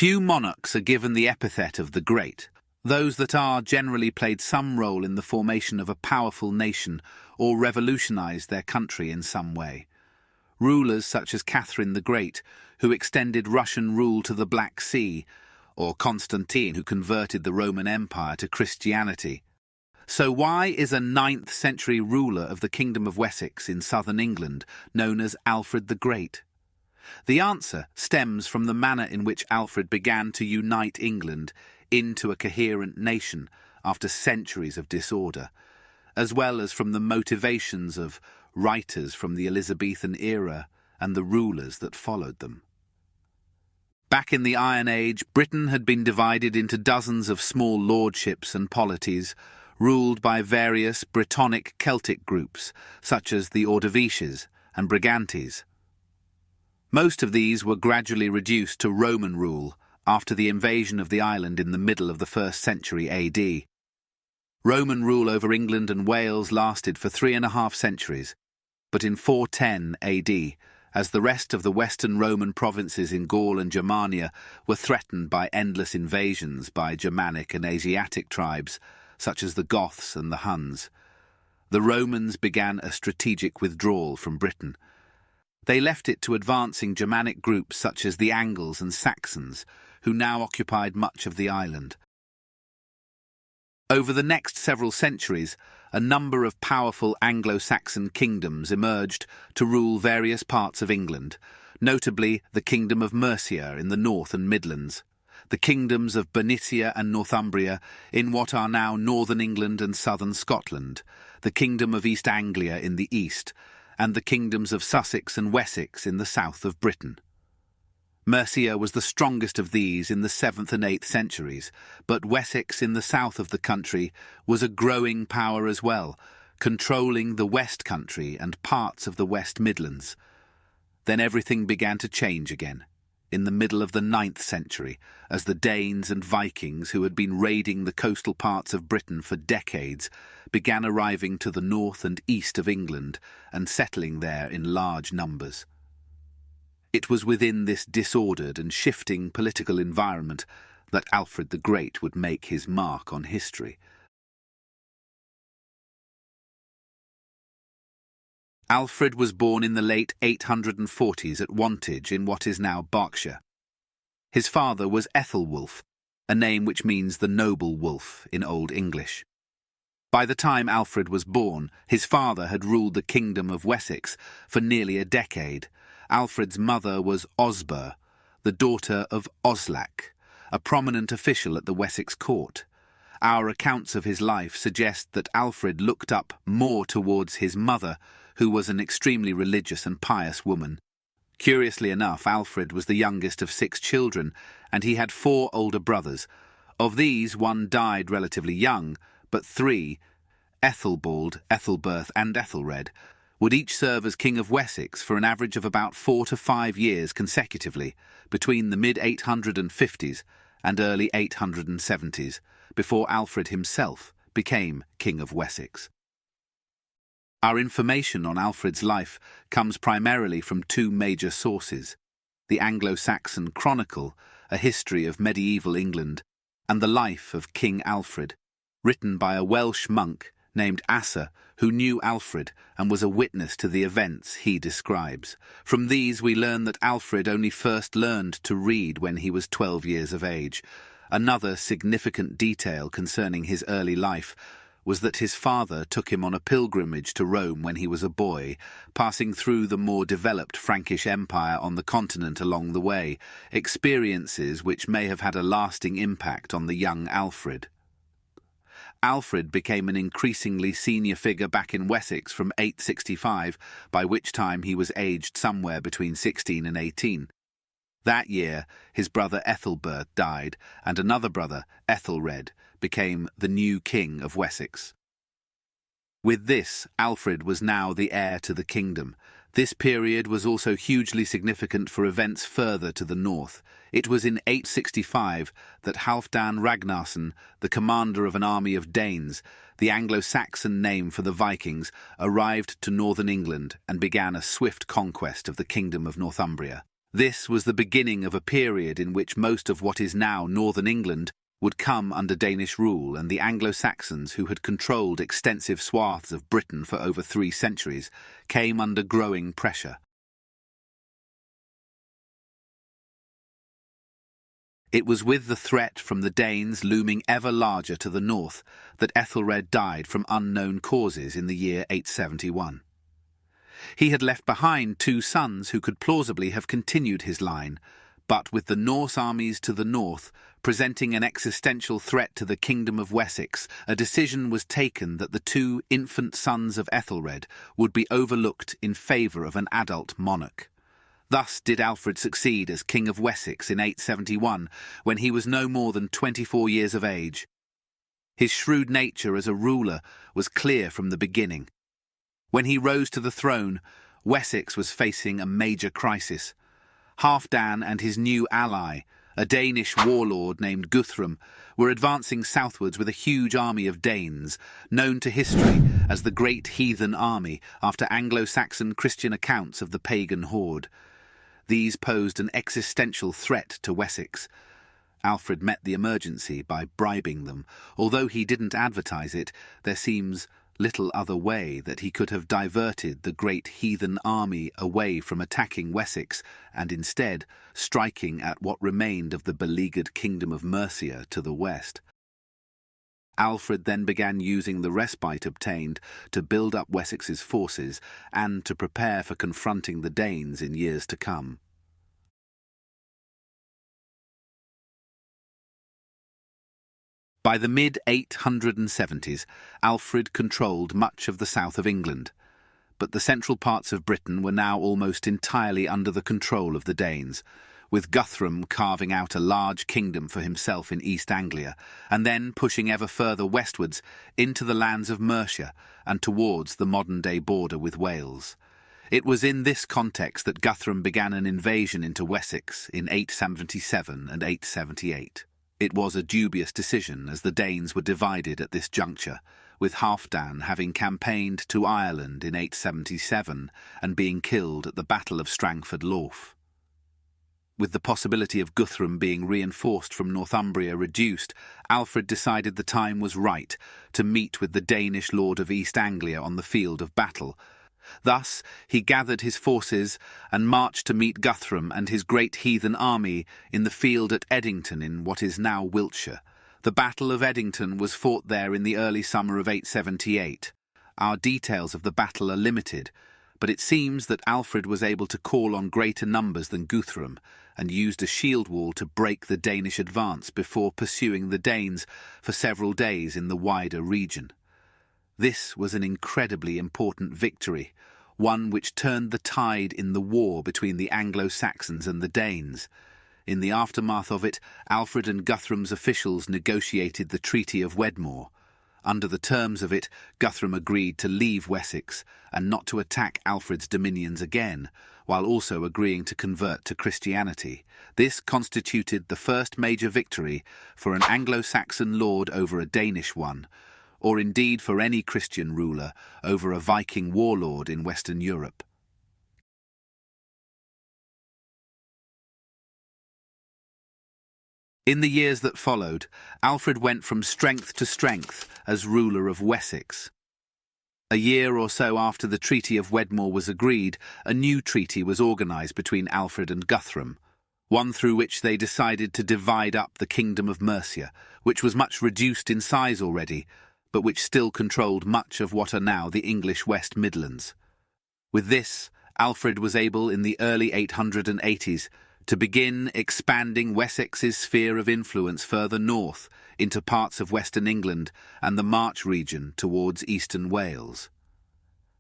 Few monarchs are given the epithet of the Great. Those that are generally played some role in the formation of a powerful nation or revolutionized their country in some way. Rulers such as Catherine the Great, who extended Russian rule to the Black Sea, or Constantine, who converted the Roman Empire to Christianity. So why is a 9th century ruler of the Kingdom of Wessex in southern England known as Alfred the Great? The answer stems from the manner in which Alfred began to unite England into a coherent nation after centuries of disorder, as well as from the motivations of writers from the Elizabethan era and the rulers that followed them. Back in the Iron Age, Britain had been divided into dozens of small lordships and polities, ruled by various Brittonic Celtic groups, such as the Ordovices and Brigantes. Most of these were gradually reduced to Roman rule after the invasion of the island in the middle of the 1st century AD. Roman rule over England and Wales lasted for 3.5 centuries, but in 410 AD, as the rest of the Western Roman provinces in Gaul and Germania were threatened by endless invasions by Germanic and Asiatic tribes, such as the Goths and the Huns, the Romans began a strategic withdrawal from Britain. They left it to advancing Germanic groups such as the Angles and Saxons, who now occupied much of the island. Over the next several centuries, a number of powerful Anglo-Saxon kingdoms emerged to rule various parts of England, notably the Kingdom of Mercia in the north and Midlands, the kingdoms of Bernicia and Northumbria in what are now northern England and southern Scotland, the Kingdom of East Anglia in the east, and the kingdoms of Sussex and Wessex in the south of Britain. Mercia was the strongest of these in the 7th and 8th centuries, but Wessex in the south of the country was a growing power as well, controlling the West Country and parts of the West Midlands. Then everything began to change again, in the middle of the 9th century, as the Danes and Vikings, who had been raiding the coastal parts of Britain for decades, began arriving to the north and east of England and settling there in large numbers. It was within this disordered and shifting political environment that Alfred the Great would make his mark on history. Alfred was born in the late 840s at Wantage in what is now Berkshire. His father was Ethelwulf, a name which means the noble wolf in Old English. By the time Alfred was born, his father had ruled the Kingdom of Wessex for nearly a decade. Alfred's mother was Osburh, the daughter of Oslac, a prominent official at the Wessex court. Our accounts of his life suggest that Alfred looked up more towards his mother, who was an extremely religious and pious woman. Curiously enough, Alfred was the youngest of 6 children, and he had 4 older brothers. Of these, one died relatively young, but 3, Ethelbald, Ethelberth, and Ethelred, would each serve as King of Wessex for an average of about 4 to 5 years consecutively, between the mid-850s and early 870s, before Alfred himself became King of Wessex. Our information on Alfred's life comes primarily from 2 major sources: the Anglo-Saxon Chronicle, a history of medieval England, and the Life of King Alfred, written by a Welsh monk named Asser, who knew Alfred and was a witness to the events he describes. From these we learn that Alfred only first learned to read when he was 12 years of age. Another significant detail concerning his early life was that his father took him on a pilgrimage to Rome when he was a boy, passing through the more developed Frankish Empire on the continent along the way, experiences which may have had a lasting impact on the young Alfred. Alfred became an increasingly senior figure back in Wessex from 865, by which time he was aged somewhere between 16 and 18. That year, his brother Ethelbert died, and another brother, Ethelred, became the new king of Wessex. With this, Alfred was now the heir to the kingdom. This period was also hugely significant for events further to the north. It was in 865 that Halfdan Ragnarsson, the commander of an army of Danes, the Anglo-Saxon name for the Vikings, arrived to northern England and began a swift conquest of the kingdom of Northumbria. This was the beginning of a period in which most of what is now northern England would come under Danish rule, and the Anglo-Saxons, who had controlled extensive swaths of Britain for over 3 centuries, came under growing pressure. It was with the threat from the Danes looming ever larger to the north that Ethelred died from unknown causes in the year 871. He had left behind 2 sons who could plausibly have continued his line, but with the Norse armies to the north presenting an existential threat to the kingdom of Wessex, a decision was taken that the 2 infant sons of Ethelred would be overlooked in favour of an adult monarch. Thus did Alfred succeed as King of Wessex in 871, when he was no more than 24 years of age. His shrewd nature as a ruler was clear from the beginning. When he rose to the throne, Wessex was facing a major crisis. Halfdan and his new ally, a Danish warlord named Guthrum, were advancing southwards with a huge army of Danes, known to history as the Great Heathen Army after Anglo-Saxon Christian accounts of the pagan horde. These posed an existential threat to Wessex. Alfred met the emergency by bribing them. Although he didn't advertise it, there seems little other way that he could have diverted the great heathen army away from attacking Wessex and instead striking at what remained of the beleaguered kingdom of Mercia to the west. Alfred then began using the respite obtained to build up Wessex's forces and to prepare for confronting the Danes in years to come. By the mid-870s, Alfred controlled much of the south of England, but the central parts of Britain were now almost entirely under the control of the Danes, with Guthrum carving out a large kingdom for himself in East Anglia, and then pushing ever further westwards into the lands of Mercia and towards the modern-day border with Wales. It was in this context that Guthrum began an invasion into Wessex in 877 and 878. It was a dubious decision, as the Danes were divided at this juncture, with Halfdan having campaigned to Ireland in 877 and being killed at the Battle of Strangford Lough. With the possibility of Guthrum being reinforced from Northumbria reduced, Alfred decided the time was right to meet with the Danish Lord of East Anglia on the field of battle. Thus, he gathered his forces and marched to meet Guthrum and his great heathen army in the field at Edington in what is now Wiltshire. The Battle of Edington was fought there in the early summer of 878. Our details of the battle are limited, but it seems that Alfred was able to call on greater numbers than Guthrum and used a shield wall to break the Danish advance before pursuing the Danes for several days in the wider region. This was an incredibly important victory, one which turned the tide in the war between the Anglo-Saxons and the Danes. In the aftermath of it, Alfred and Guthrum's officials negotiated the Treaty of Wedmore. Under the terms of it, Guthrum agreed to leave Wessex and not to attack Alfred's dominions again, while also agreeing to convert to Christianity. This constituted the first major victory for an Anglo-Saxon lord over a Danish one, or indeed for any Christian ruler over a Viking warlord in Western Europe. In the years that followed, Alfred went from strength to strength as ruler of Wessex. A year or so after the Treaty of Wedmore was agreed, a new treaty was organised between Alfred and Guthrum, one through which they decided to divide up the Kingdom of Mercia, which was much reduced in size already, but which still controlled much of what are now the English West Midlands. With this, Alfred was able in the early 880s to begin expanding Wessex's sphere of influence further north into parts of western England and the March region towards eastern Wales.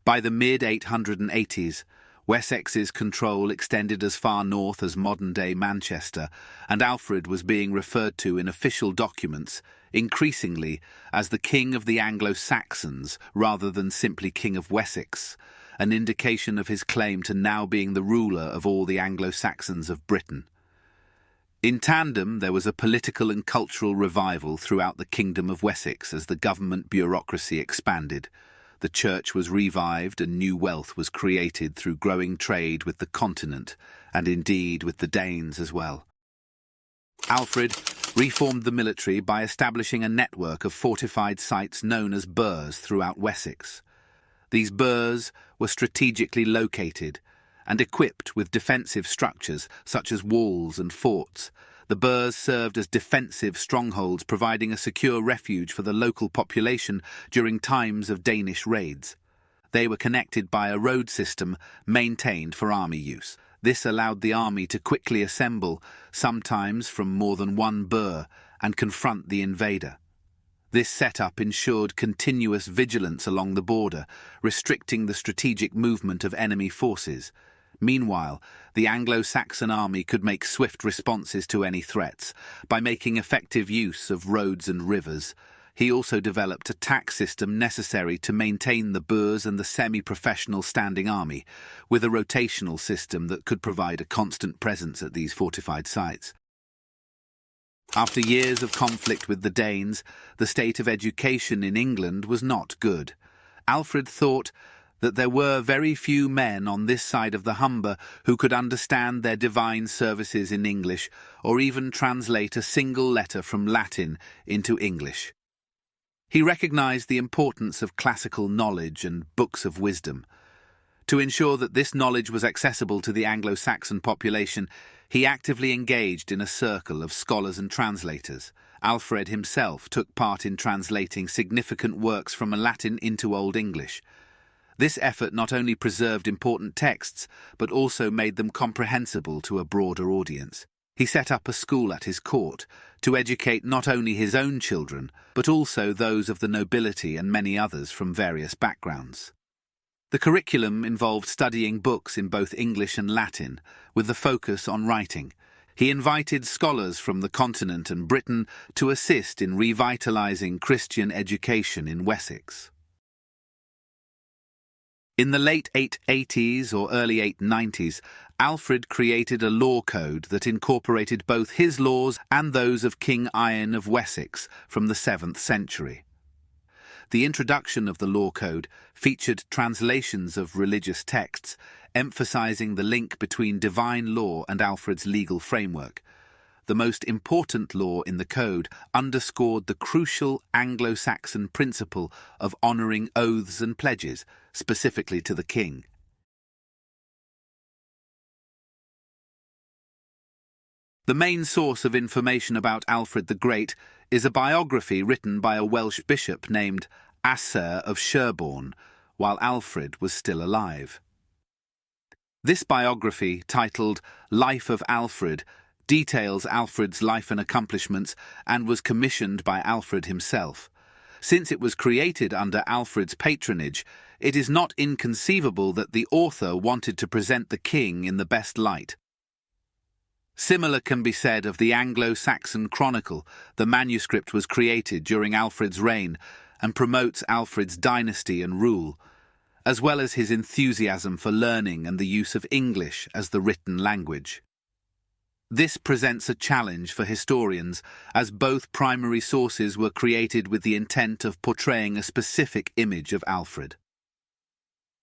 By the mid-880s, Wessex's control extended as far north as modern-day Manchester, and Alfred was being referred to in official documents increasingly as the King of the Anglo-Saxons rather than simply King of Wessex, an indication of his claim to now being the ruler of all the Anglo-Saxons of Britain. In tandem, there was a political and cultural revival throughout the Kingdom of Wessex as the government bureaucracy expanded. The church was revived and new wealth was created through growing trade with the continent, and indeed with the Danes as well. Alfred reformed the military by establishing a network of fortified sites known as burhs throughout Wessex. These burhs were strategically located and equipped with defensive structures such as walls and forts. The burhs served as defensive strongholds, providing a secure refuge for the local population during times of Danish raids. They were connected by a road system maintained for army use. This allowed the army to quickly assemble, sometimes from more than one burh, and confront the invader. This setup ensured continuous vigilance along the border, restricting the strategic movement of enemy forces. Meanwhile, the Anglo-Saxon army could make swift responses to any threats by making effective use of roads and rivers. He also developed a tax system necessary to maintain the burhs and the semi-professional standing army, with a rotational system that could provide a constant presence at these fortified sites. After years of conflict with the Danes, the state of education in England was not good. Alfred thought that there were very few men on this side of the Humber who could understand their divine services in English or even translate a single letter from Latin into English. He recognized the importance of classical knowledge and books of wisdom. To ensure that this knowledge was accessible to the Anglo-Saxon population, he actively engaged in a circle of scholars and translators. Alfred himself took part in translating significant works from Latin into Old English. This effort not only preserved important texts, but also made them comprehensible to a broader audience. He set up a school at his court to educate not only his own children, but also those of the nobility and many others from various backgrounds. The curriculum involved studying books in both English and Latin, with the focus on writing. He invited scholars from the continent and Britain to assist in revitalizing Christian education in Wessex. In the late 880s or early 890s, Alfred created a law code that incorporated both his laws and those of King Iron of Wessex from the 7th century. The introduction of the law code featured translations of religious texts, emphasizing the link between divine law and Alfred's legal framework. The most important law in the code underscored the crucial Anglo-Saxon principle of honouring oaths and pledges, specifically to the king. The main source of information about Alfred the Great is a biography written by a Welsh bishop named Asser of Sherborne, while Alfred was still alive. This biography, titled Life of Alfred, details Alfred's life and accomplishments and was commissioned by Alfred himself. Since it was created under Alfred's patronage, it is not inconceivable that the author wanted to present the king in the best light. Similar can be said of the Anglo-Saxon Chronicle. The manuscript was created during Alfred's reign and promotes Alfred's dynasty and rule, as well as his enthusiasm for learning and the use of English as the written language. This presents a challenge for historians, as both primary sources were created with the intent of portraying a specific image of Alfred.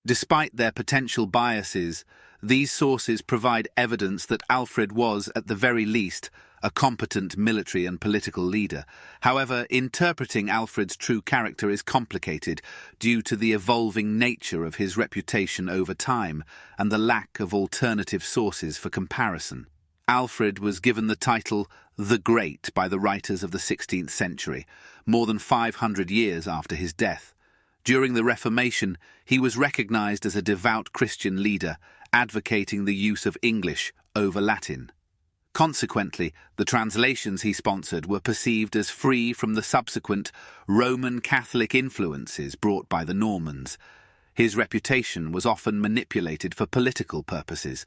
Despite their potential biases, these sources provide evidence that Alfred was, at the very least, a competent military and political leader. However, interpreting Alfred's true character is complicated due to the evolving nature of his reputation over time and the lack of alternative sources for comparison. Alfred was given the title the Great by the writers of the 16th century, more than 500 years after his death. During the Reformation, he was recognized as a devout Christian leader, advocating the use of English over Latin. Consequently, the translations he sponsored were perceived as free from the subsequent Roman Catholic influences brought by the Normans. His reputation was often manipulated for political purposes,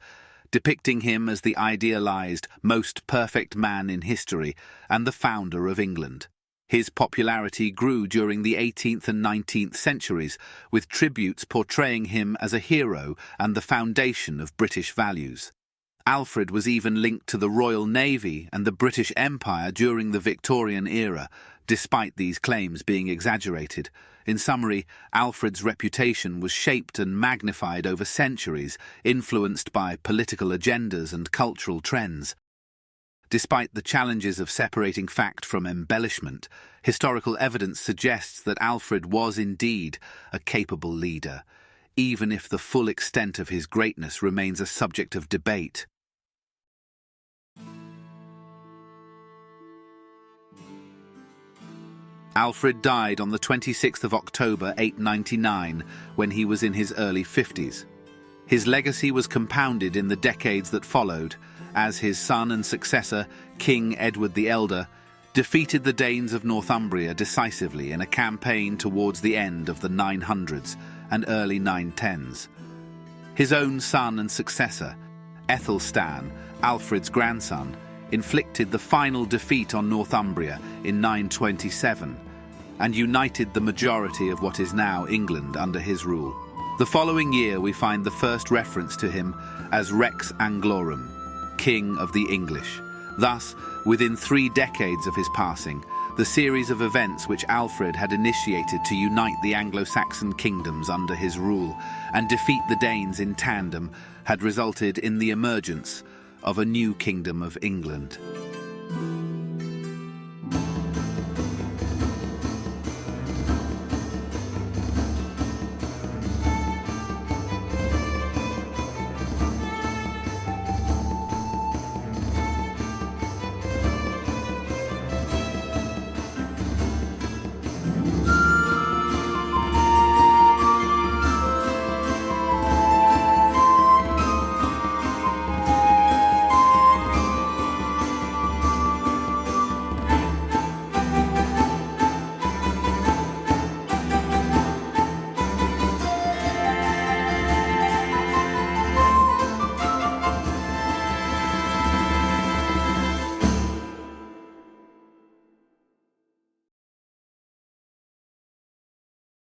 depicting him as the idealized, most perfect man in history and the founder of England. His popularity grew during the 18th and 19th centuries, with tributes portraying him as a hero and the foundation of British values. Alfred was even linked to the Royal Navy and the British Empire during the Victorian era, despite these claims being exaggerated. In summary, Alfred's reputation was shaped and magnified over centuries, influenced by political agendas and cultural trends. Despite the challenges of separating fact from embellishment, historical evidence suggests that Alfred was indeed a capable leader, even if the full extent of his greatness remains a subject of debate. Alfred died on the 26th of October 899, when he was in his early 50s. His legacy was compounded in the decades that followed, as his son and successor, King Edward the Elder, defeated the Danes of Northumbria decisively in a campaign towards the end of the 900s and early 910s. His own son and successor, Aethelstan, Alfred's grandson, inflicted the final defeat on Northumbria in 927 and united the majority of what is now England under his rule. The following year we find the first reference to him as Rex Anglorum, King of the English. Thus, within 3 decades of his passing, the series of events which Alfred had initiated to unite the Anglo-Saxon kingdoms under his rule and defeat the Danes in tandem had resulted in the emergence of a new kingdom of England.